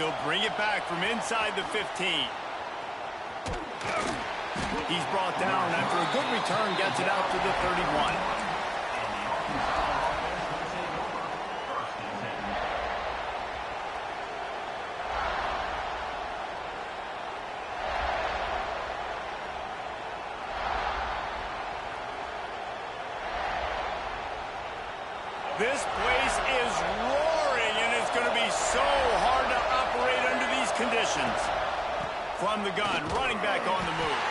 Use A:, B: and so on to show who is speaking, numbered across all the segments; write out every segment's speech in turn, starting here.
A: backfield, bring it back from inside the 15. He's brought down after a good return, gets it out to the 31. This place is roaring, and it's going to be so hard to operate under these conditions. From the gun, running back on the move.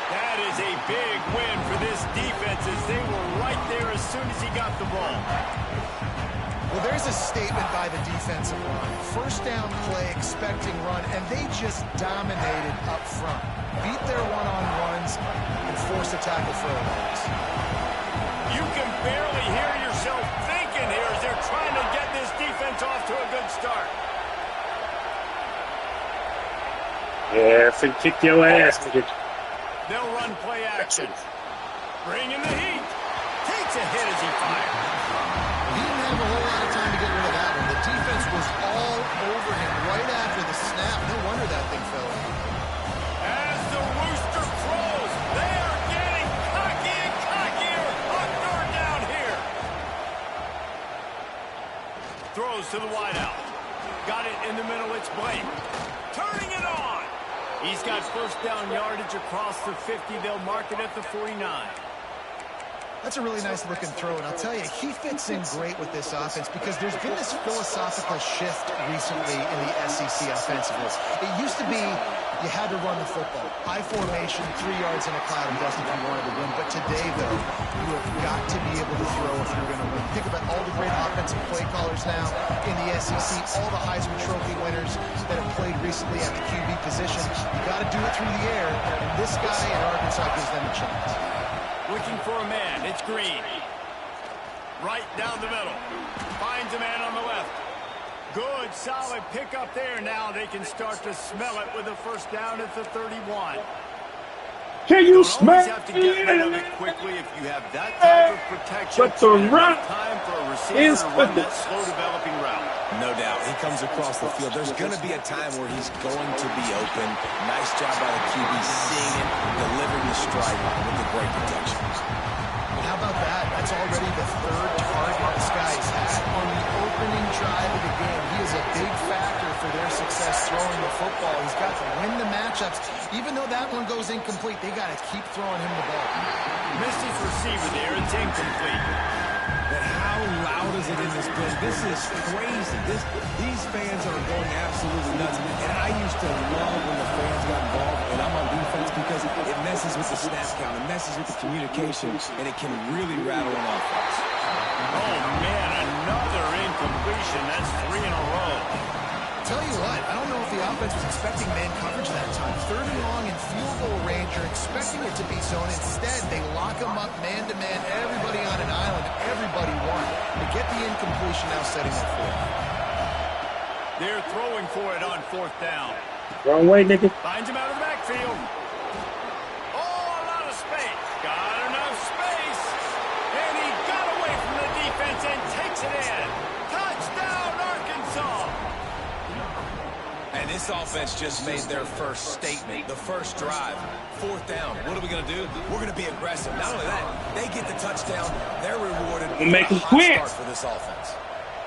A: That is a big win for this defense as they were right there as soon as he got the ball.
B: Well, there's a statement by the defensive line. First down play, expecting run, and they just dominated up front. Beat their one-on-ones and force a tackle for a loss.
A: You can barely hear yourself thinking here as they're trying to get this defense off to a good start.
C: Yeah, so kick your ass, nigga.
A: They'll run play action. Bring in the heat. Takes a hit as he fires.
B: He didn't have a whole lot of time to get rid of that one. The defense was all over him right after the snap. No wonder that thing fell in.
A: As the rooster crows, they are getting cocky and cockier on third down here. Throws to the wideout. Got it in the middle. It's Blake. Turning it on. He's got first down yardage across the 50. They'll mark it at the 49.
B: That's a really nice looking throw, and I'll tell you, he fits in great with this offense because there's been this philosophical shift recently in the SEC offensively. It used to be you had to run the football. High formation, 3 yards in a cloud and dust if you wanted to win. But today, though, you have got to be able to throw if you're going to win. Think about all the great offensive play callers now in the SEC, all the Heisman Trophy winners that have played recently at the QB position. You got to do it through the air, and this guy in Arkansas gives them a chance.
A: Looking for a man. It's Green. Right down the middle. Finds a man on the left. Good, solid pickup there. Now they can start to smell it with a first down at the 31.
C: Can you
A: smell
C: smell
A: have to get rid of it quickly if you have that type of protection.
C: But the run
A: time for a receiver to run that slow developing route.
D: No doubt. He comes across the field. There's going to be a time where he's going to be open. Nice job by the QB seeing it, delivering the strike with the great protection.
B: And how about that? That's already the third target this guy's had on the opening drive of the game. He is a big factor for their success throwing the football. He's got to win the matchups. Even though that one goes incomplete, they got to keep throwing him the ball.
A: Missed his receiver there. It's incomplete.
D: But how loud is it in this building? This is crazy. These fans are going absolutely nuts. And I used to love when the fans got involved, and I'm on defense because it messes with the snap count, it messes with the communication, and it can really rattle an offense.
A: Oh, man, another incompletion. That's 3 in a row.
B: Tell you what, I don't know if the offense was expecting man coverage that time. Third and long in field goal range, you're expecting it to be zone. Instead, they lock them up man-to-man, everybody on an island, everybody won. They get the incompletion now setting up for it.
A: They're throwing for it on fourth down.
C: Wrong way, nigga.
A: Finds him out of the backfield. Oh, a lot of space. Got enough space. And he got away from the defense and takes it in. Touchdown, Arkansas.
D: And this offense just made their first statement, the first drive. Fourth down. What are we going to do? We're going to be aggressive. Not only that, they get the touchdown. They're rewarded with
C: Make
D: a
C: them
D: hot
C: quit.
D: start for this offense.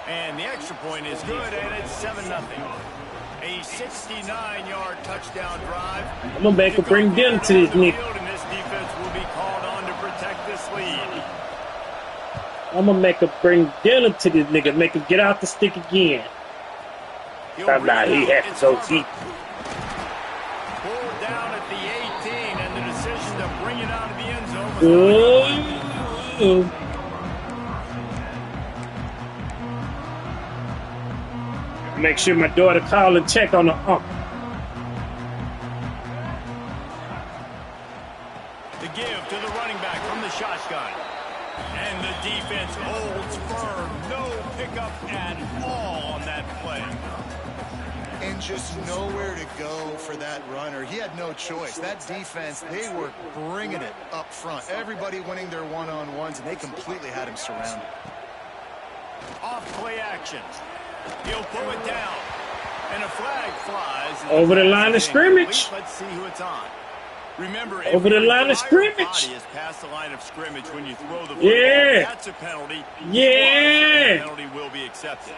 A: And the extra point is good, and it's 7-0. A 69-yard touchdown drive.
C: I'm gonna make a bring them to this nigga.
A: And this defense will be called on to protect this lead.
C: I'm gonna make a bring dinner to this nigga. Make him get out the stick again. I'm not. He has to go deep.
A: Pulled down at the 18, and the decision to bring it out of the end zone was
C: Make sure my daughter call and check on her uncle.
A: the give to the running back from the shotgun. And the defense holds firm. No pickup at all on that play.
B: And just nowhere to go for that runner. He had no choice. That defense, they were bringing it up front. Everybody winning their one-on-ones, and they completely had him surrounded.
A: Off play action. He'll pull it down. And a flag flies.
C: Over the line of scrimmage.
A: Let's see who it's on. Remember,
C: Over the line of scrimmage.
A: Body is past the line of scrimmage when you throw the football.
C: Yeah.
A: That's a penalty.
C: Yeah.
A: The penalty will be accepted.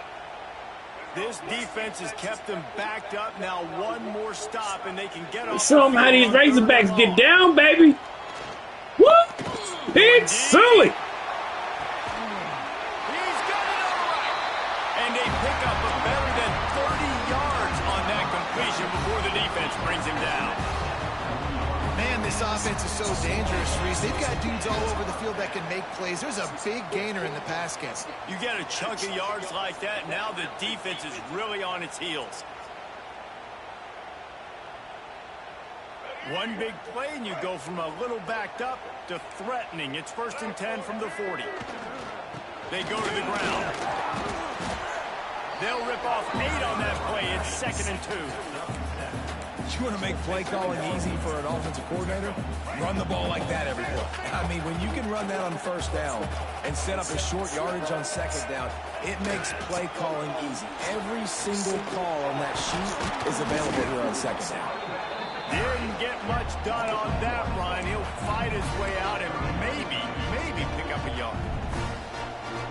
A: This defense has kept them backed up. Now one more stop, and they can get off.
C: Show them how these Razorbacks get down, baby. What? It's silly.
A: He's got it all right. And they pick up a better than 30 yards on that completion before the defense brings him down.
B: Man, this offense is so dangerous, Reese. They've got dudes all over the field that can make plays. There's a big gainer in the pass game.
A: You get a chunk of yards like that, now the defense is really on its heels. One big play, and you go from a little backed up to threatening. It's 1st and 10 from the 40. They go to the ground. They'll rip off 8 on that play. It's 2nd and 2.
D: You want to make play calling easy for an offensive coordinator? Run the ball like that every play. I mean, when you can run that on 1st down and set up a short yardage on 2nd down, it makes play calling easy. Every single call on that sheet is available here on 2nd down.
A: Didn't get much done on that run. He'll fight his way out and maybe pick up a yard.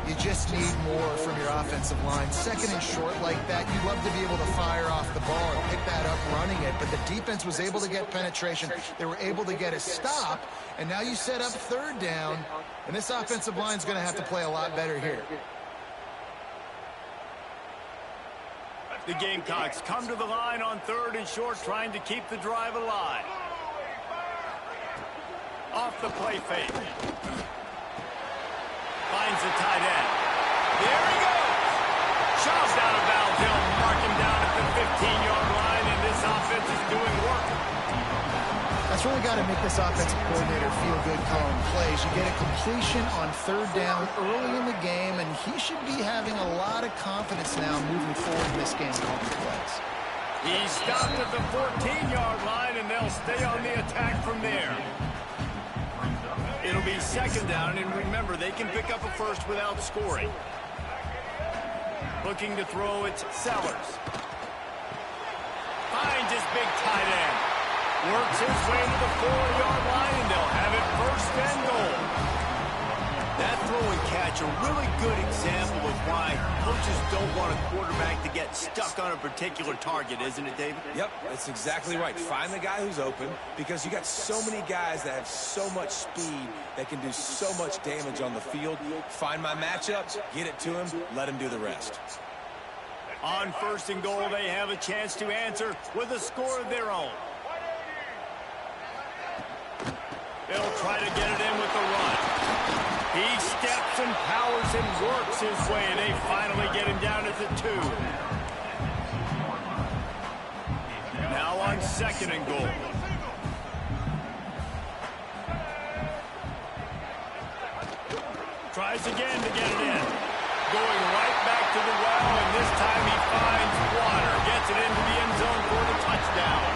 B: You just need more from your offensive line. 2nd and short like that, you'd love to be able to fire off the ball and pick that up running it, but the defense was able to get penetration. They were able to get a stop, and now you set up 3rd down, and this offensive line is going to have to play a lot better here.
A: The Gamecocks come to the line on 3rd and short, trying to keep the drive alive. Off the play fake. Finds the tight end. There he goes. Shoved out of bounds. He'll mark him down at the 15-yard line, and this offense is doing work.
B: That's really got to make this offensive coordinator feel good calling plays. You get a completion on 3rd down early in the game, and he should be having a lot of confidence now moving forward in this game calling plays.
A: He stopped at the 14-yard line, and they'll stay on the attack from there. It'll be 2nd down, and remember, they can pick up a 1st without scoring. Looking to throw, it's Sellers. Finds his big tight end. Works his way to the 4-yard line, and they'll have it 1st and goal. That throw and catch, a really good example of why coaches don't want a quarterback to get stuck on a particular target, isn't it, David?
D: Yep, that's exactly right. Find the guy who's open, because you got so many guys that have so much speed that can do so much damage on the field. Find my matchup, get it to him, let him do the rest.
A: On 1st and goal, they have a chance to answer with a score of their own. They'll try to get it in with the run. He steps and powers and works his way, and they finally get him down at the 2. Now on 2nd and goal. Tries again to get it in. Going right back to the well, and this time he finds water. Gets it into the end zone for the touchdown.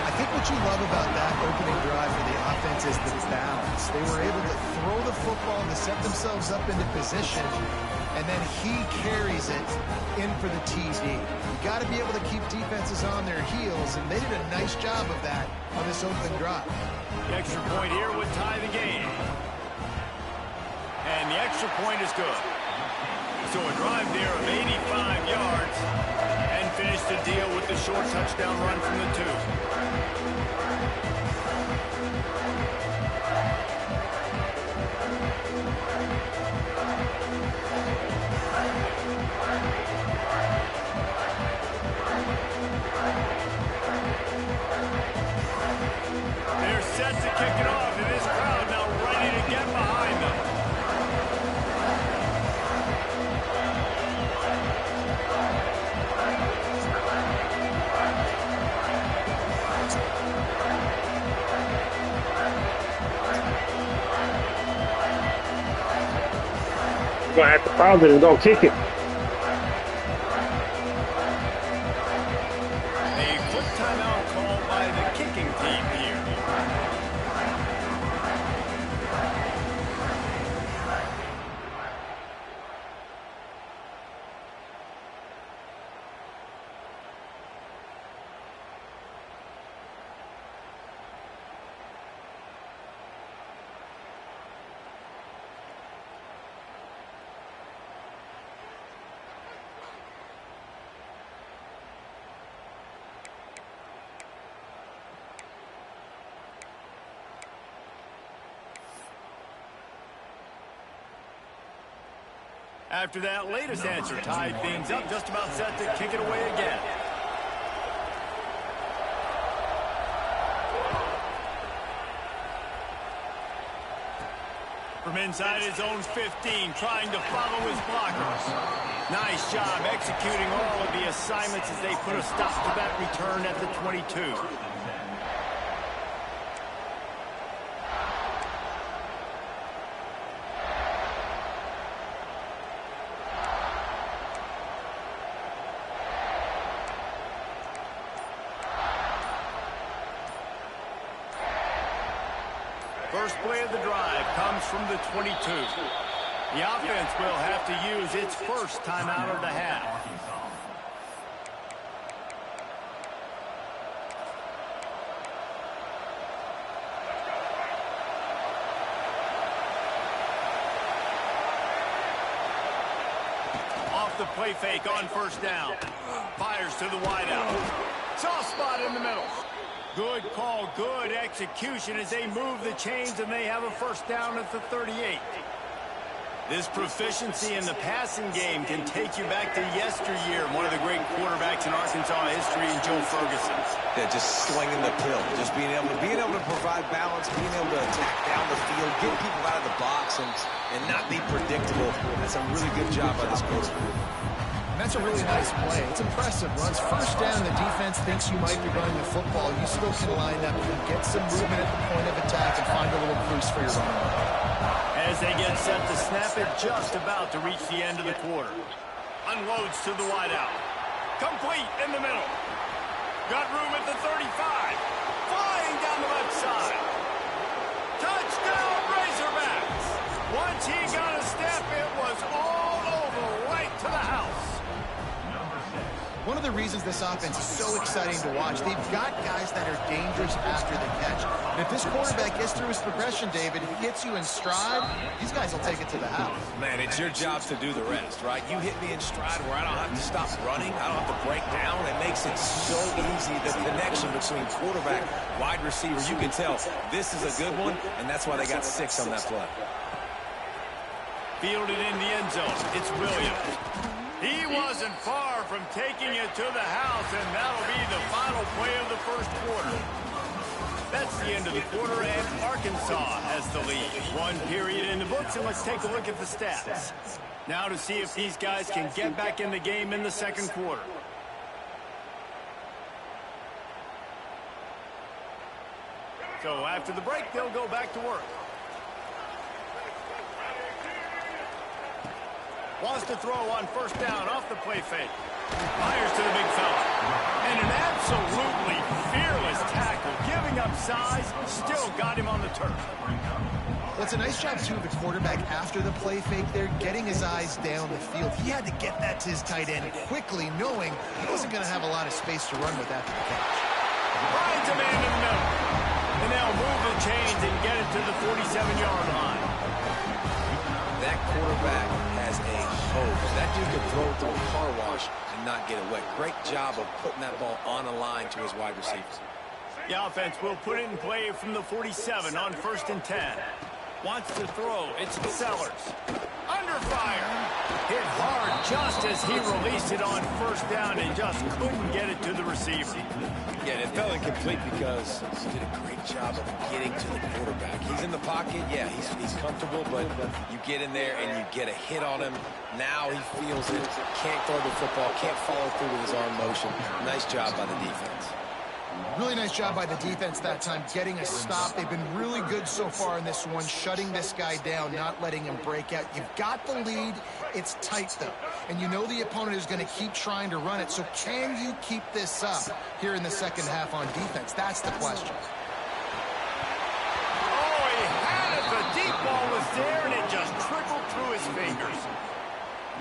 B: I think what you love about that opening drive for the offense is the balance. They were able to throw the football to set themselves up into position, and then he carries it in for the TD. You got to be able to keep defenses on their heels, and they did a nice job of that on this opening drive.
A: The extra point here would tie the game. And the extra point is good. So a drive there of 85 yards, and finish the deal with the short touchdown run from the 2. They're set to kick it off, and this crowd now ready to get behind them.
C: Gonna have to pause it and go kick it.
A: A quick timeout called by the kicking team here. After that latest answer tied things up, just about set to kick it away again. From inside his own 15, trying to follow his blockers. Nice job executing all of the assignments as they put a stop to that return at the 22. First play of the drive comes from the 22. The offense will have to use its first timeout of the half. Off the play fake on first down. Fires to the wideout. Soft spot in the middle. Good call, good execution as they move the chains and they have a first down at the 38. This proficiency in the passing game can take you back to yesteryear. One of the great quarterbacks in Arkansas history, in Joe Ferguson.
D: Yeah, just slinging the pill, just being able to provide balance, being able to attack down the field, get people out of the box, and not be predictable. That's a really good job by this coach.
B: And that's a really nice play. It's impressive. Runs first down, the defense thinks you might be running the football. You still can line up and get some movement at the point of attack and find a little crease for your running back.
A: As they get set to snap it, just about to reach the end of the quarter. Unloads to the wideout. Complete in the middle. Got room at the 35. Flying down the left side. Touchdown, Razorbacks. Once he got a step, it was all over, right to the house.
B: One of the reasons this offense is so exciting to watch, they've got guys that are dangerous after the catch. And if this quarterback gets through his progression, David, hits you in stride, these guys will take it to the house.
D: Man, it's your job to do the rest, right? You hit me in stride where I don't have to stop running. I don't have to break down. It makes it so easy, the connection between quarterback, wide receiver. You can tell this is a good one, and that's why they got 6 on that play.
A: Fielded in the end zone. It's Williams. He wasn't far from taking it to the house, and that'll be the final play of the first quarter. That's the end of the quarter, and Arkansas has the lead. One period in the books, and let's take a look at the stats. Now to see if these guys can get back in the game in the second quarter. So after the break, they'll go back to work. Wants to throw on first down off the play fake. Fires to the big fella. And an absolutely fearless tackle. Giving up size, still got him on the turf.
B: Well, it's a nice job, too, of the quarterback after the play fake there, getting his eyes down the field. He had to get that to his tight end quickly, knowing he wasn't going to have a lot of space to run with after the catch.
A: Finds a man in the middle. And they'll move the chains and get it to the 47-yard line.
D: That quarterback has a hose. That dude could throw it through a car wash and not get it wet. Great job of putting that ball on a line to his wide receivers.
A: The offense will put it in play from the 47 on 1st and 10. Wants to throw. It's Sellers. Under fire. Hit hard just as he released it on first down and just couldn't get it to the receiver.
D: Yeah, it fell incomplete because he did a great job of getting to the quarterback. He's in the pocket. Yeah, he's comfortable, but you get in there and you get a hit on him. Now he feels it. Can't throw the football. Can't follow through with his arm motion. Nice job by the defense.
B: Really nice job by the defense that time, getting a stop. They've been really good so far in this one, shutting this guy down, not letting him break out. You've got the lead. It's tight, though. And you know the opponent is going to keep trying to run it. So can you keep this up here in the second half on defense? That's the question.
A: Oh, he had it. The deep ball was there, and it just trickled through his fingers.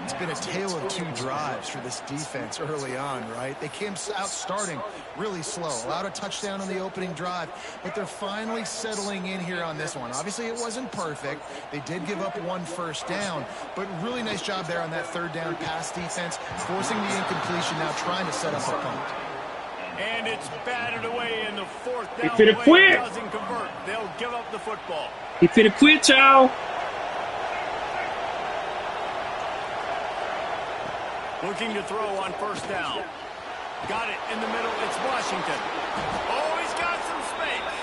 B: It's been a tale of 2 drives for this defense early on, right? They came out starting really slow, allowed a touchdown on the opening drive, but they're finally settling in here on this one. Obviously, it wasn't perfect. They did give up 1 first down, but really nice job there on that 3rd down pass defense, forcing the incompletion, now trying to set up a punt.
A: And it's batted away in the 4th down.
C: He finna quit.
A: Doesn't convert. They'll give up the football.
C: He finna quit, y'all.
A: Looking to throw on first down. Got it in the middle. It's Washington. Oh, he's got some space.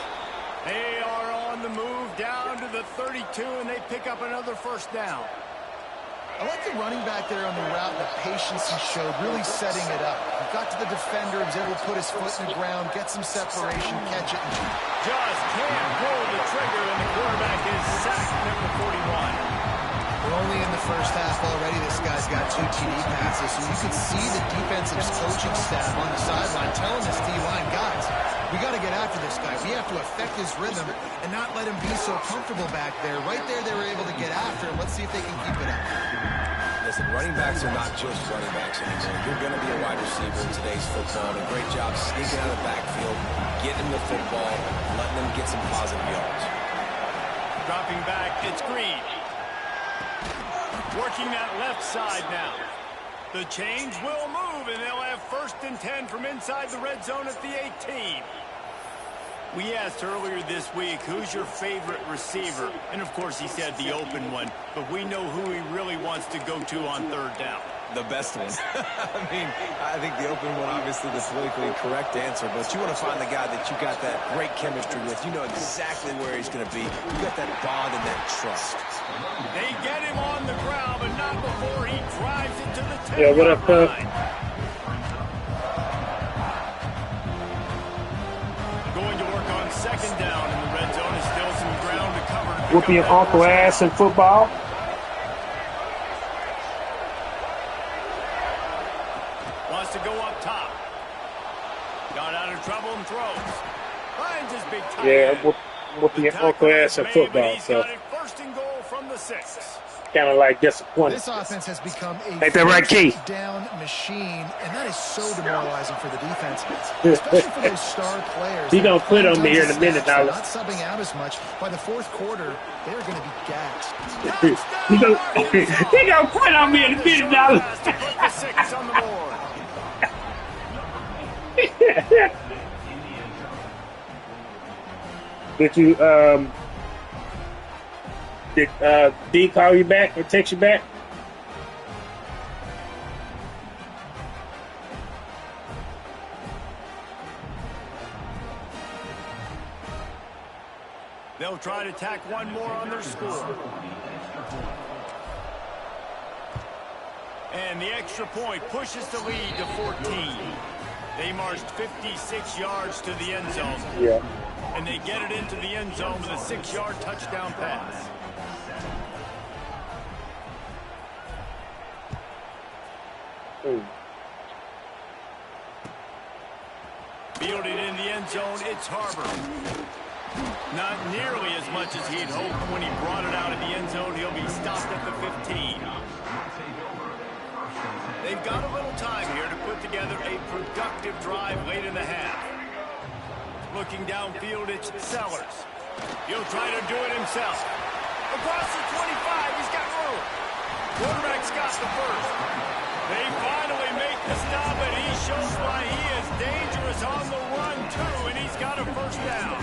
A: They are on the move down to the 32, and they pick up another first down.
B: I like the running back there on the route, the patience he showed, really setting it up. He got to the defender, he was able to put his foot in the ground, get some separation, catch it.
A: Just can't pull the trigger, and the quarterback is sacked, number 41.
B: We're only in the first half already. This guy's got 2 TD passes, so you can see the defensive coaching staff on the sideline telling this D-line, guys, we got to get after this guy. We have to affect his rhythm and not let him be so comfortable back there. Right there, they were able to get after him. Let's see if they can keep it up.
D: Listen, running backs are not just running backs anymore. You're going to be a wide receiver in today's football. And a great job sneaking out of the backfield, getting the football, letting them get some positive yards.
A: Dropping back, it's Green. Working that left side now. The chains will move, and they'll have 1st and 10 from inside the red zone at the 18. We asked earlier this week, who's your favorite receiver? And, of course, he said the open one, but we know who he really wants to go to on 3rd down.
D: The best one. I think the open one, obviously the politically correct answer, but you want to find the guy that you got that great chemistry with. You know exactly where he's going to be. You got that bond and that trust.
A: They get him on the ground, but not before he drives it to the 10-yard
C: Yeah, what up,
A: line. Going to work on 2nd down in the red zone. Is still some ground to cover.
C: Whooping your uncle ass in football.
A: Wants to go up top. Got out of trouble and throws. Finds his big tight end.
C: Yeah, whooping your uncle ass in football. So
A: 1st and goal from the 6.
C: kind of like disappointed.
B: This offense has become a
C: Ain't that right, Key?
B: down machine, and that is so demoralizing for the defense, especially for those star players.
C: He gonna quit on me here in a minute now.
B: Not subbing out as much. By the 4th quarter, they're going to be gassed.
C: he gonna quit on me in a minute now.
A: To put the 6 on the board.
C: Did you did D call you back or text you back?
A: They'll try to tack one more on their score. And the extra point pushes the lead to 14. They marched 56 yards to the end zone.
C: Yeah.
A: And they get it into the end zone with a 6-yard touchdown pass. Fielded in the end zone, it's Harbor. Not nearly as much as he'd hoped when he brought it out of the end zone. He'll be stopped at the 15. They've got a little time here to put together a productive drive late in the half. Looking downfield, it's Sellers. He'll try to do it himself. Across the 25, he's got room. Quarterback's got the first. They finally make the stop, and he shows why he is dangerous on the run, too, and he's got a first down.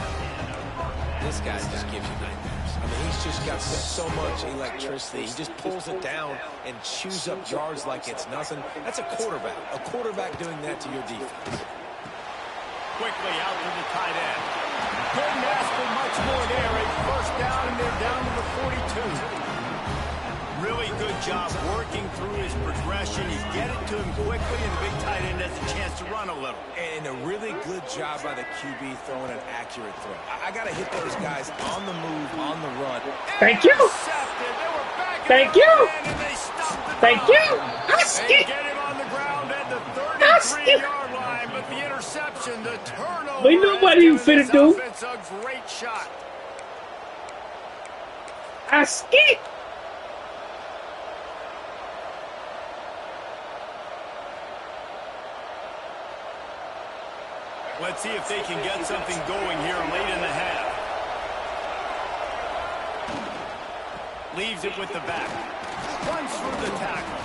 D: This guy just gives you nightmares. I mean, he's just got so much electricity. He just pulls it down and chews up yards like it's nothing. That's a quarterback. A quarterback doing that to your defense.
A: Quickly out to the tight end. Couldn't ask for much more there. A first down, and they're down to the 42. Really good job working through his progression. You get it to him quickly, and the big tight end has a chance to run a little.
D: And a really good job by the QB throwing an accurate throw. I got to hit those guys on the move, on the run.
C: Thank you. Thank you. Thank you.
A: They get him on the ground at the 33-yard line, but the interception, the turnover.
C: We know what you finna do.
A: It's a great shot.
C: I skip.
A: Let's see if they can get something going here late in the half. Leaves it with the back. Runs through the tackle.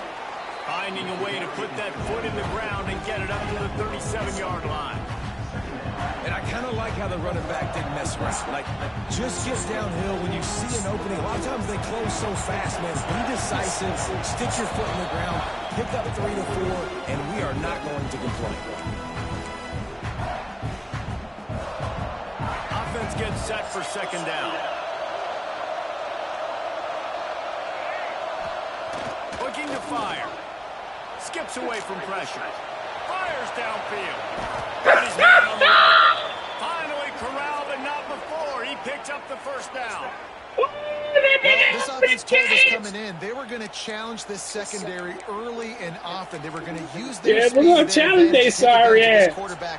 A: Finding a way to put that foot in the ground and get it up to the 37-yard line.
D: And I kind of like how the running back didn't mess around. Like, just get downhill when you see an opening. A lot of times they close so fast, man. Be decisive. Stick your foot in the ground. Pick up 3 to 4, and we are not going to complain.
A: Offense gets set for second down. Looking to fire. Skips away from pressure. Fires downfield. Got his man on the line. Finally corralled, but not before. He picks up the first down.
B: Well, this offense told us coming in they were going to challenge this secondary early and often. They were going to use their speed.
C: We're going to challenge their sorry ass.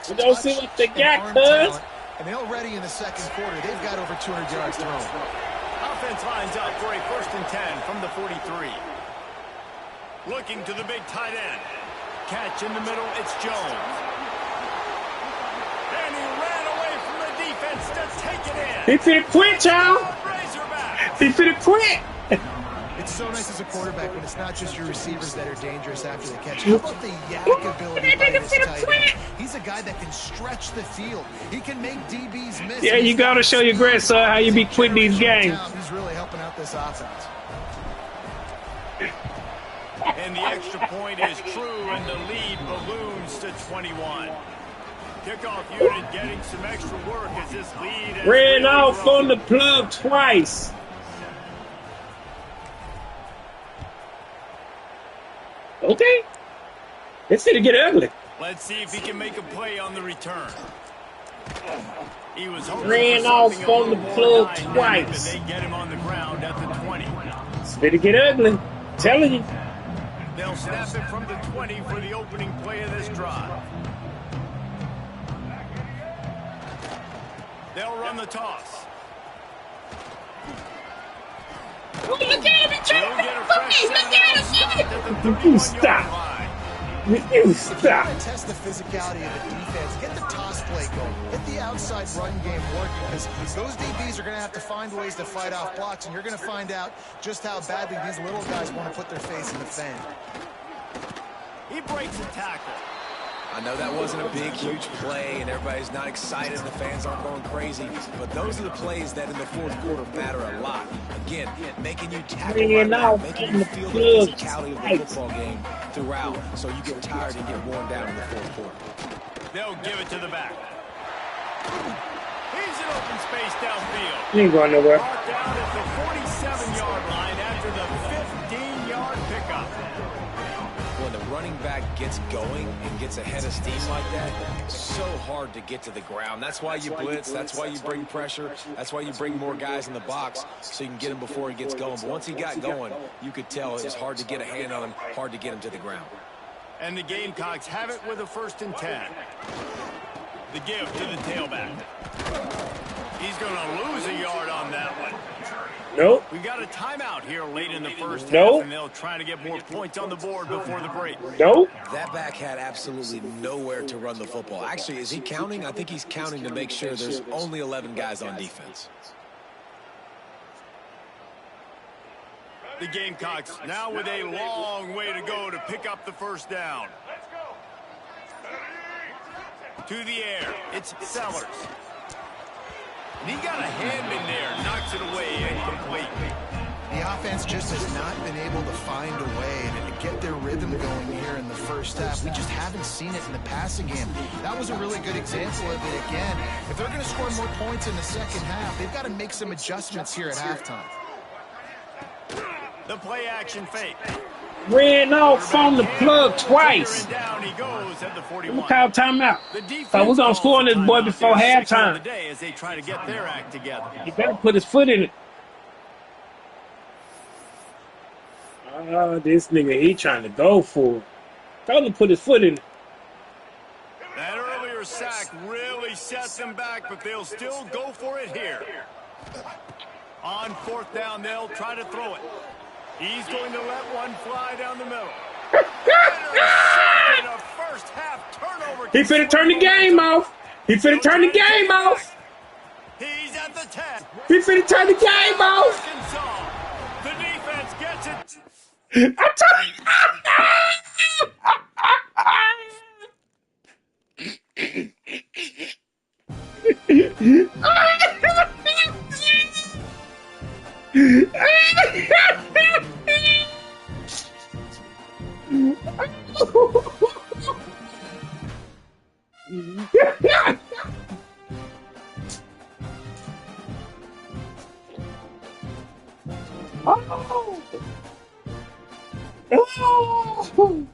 C: We don't see what they got, cuz.
B: And already in the second quarter, they've got over 200 yards thrown.
A: Offense lines up for a 1st and 10 from the 43. Looking to the big tight end. Catch in the middle, it's Jones. And he ran away from the defense to take it in.
C: He finna quit, y'all. He finna quit.
B: It's so nice as a quarterback when it's not just your receivers that are dangerous after the catch. How about the yak ability by this tight end? He's a guy that can stretch the field. He can make DBs miss.
C: Yeah, you gotta show your grandson how you be quitting these games.
B: He's really helping out this offense.
A: And the extra point is true, and the lead balloons to 21. Kickoff unit getting some extra work as this lead is
C: Ran off on the plug twice. Okay. It's gonna get ugly.
A: Let's see if he can make a play on the return. He was hoping
C: Ran
A: for
C: off
A: something a
C: on the
A: little
C: plug
A: more dynamic,
C: twice.
A: and they get him on the ground at the 20.
C: It's gonna get ugly. Telling you.
A: They'll snap it from the 20 for the opening play of this drive. They'll run the toss.
C: Look at him, he's
A: They'll
C: trying
A: get a
C: to
A: fresh
C: fucking
A: set
C: get
A: of stopped at the
C: You
A: 31-yard
C: stop.
A: line.
C: You stop.
B: Test the physicality of the defense. Get the toss play going. Get the outside run game working because those DBs are going to have to find ways to fight off blocks, and you're going to find out just how badly these little guys want to put their face in the fan.
A: He breaks a tackle.
D: I know that wasn't a big, huge play, and everybody's not excited, the fans aren't going crazy, but those are the plays that in the fourth quarter matter a lot. Again, making you tackle right now, making you feel the physicality of the football game throughout, so you get tired and get worn down in the fourth quarter.
A: They'll give it to the back. He's in open space downfield.
C: You ain't going nowhere.
A: Marked down at the 47-yard line after the 15-yard pickup.
D: When the running back gets going and gets ahead of steam like that, it's so hard to get to the ground. That's why you blitz. That's why you bring pressure. That's why you bring more guys in the box so you can get him before he gets going. But once he got going, you could tell it was hard to get a hand on him, hard to get him to the ground.
A: And the Gamecocks have it with a 1st and 10. The give to the tailback. He's going to lose a yard on that one.
C: Nope.
A: We got a timeout here late in the first
C: Nope.
A: half, and they'll try to get more points on the board before the break.
C: Nope.
D: That back had absolutely nowhere to run the football. Actually, is he counting? I think he's counting to make sure there's only 11 guys on defense.
A: The Gamecocks now with a long way to go to pick up the 1st down. To the air, it's Sellers. And he got a hand in there, knocks it away, incomplete.
B: The offense just has not been able to find a way to get their rhythm going here in the first half. We just haven't seen it in the passing game. That was a really good example of it again. If they're going to score more points in the second half, they've got to make some adjustments here at halftime.
A: The play action fake.
C: Ran off on the plug twice.
A: And down he goes at the 41.
C: Look how timeout.
A: The defense
C: So we're gonna score on this boy before
A: They're 6 on
C: halftime.
A: the day as they try to get their act together.
C: He better put his foot in it. This nigga, he trying to go for it. Tell him to put his foot in it.
A: That earlier sack really set them back, but they'll still go for it here. On 4th down, they'll try to throw it. He's going to let one fly down the middle. In a first half turnover.
C: He finna turn the game off. He finna turn the game off.
A: He's at the 10.
C: He finna turn the game off.
A: Arkansas. The defense gets it.
C: I'm telling you. Oh.